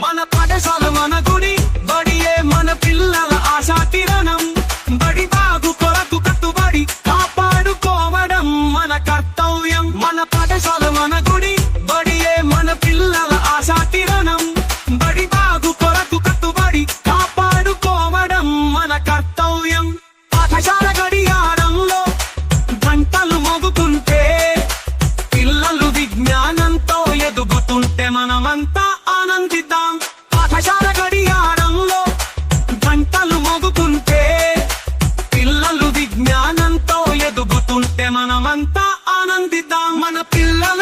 మన పాఠశాల మన గుడి, బడియే మన పిల్లల ఆశా కిరణం. బడి బాగు కొరకు కట్టుబడి కాపాడుకోవడం మన కర్తవ్యం. మన పాఠశాల మన గుడి, బడియే మన పిల్లల ఆశా కిరణం. బడి బాగు కొరకు కట్టుబడి కాపాడుకోవడం మన కర్తవ్యం. పాఠశాల గడియారంలో గంటలు మోగుతుంటే, పిల్లలు విజ్ఞానంతో ఎదుగుతుంటే మనమంతా ఆనందిద్దాం. పాఠశాల గడియారంలో గంటలు మోగుతుంటే, పిల్లలు విజ్ఞానంతో ఎదుగుతుంటే మనమంతా ఆనందిద్దాం. మన పిల్లల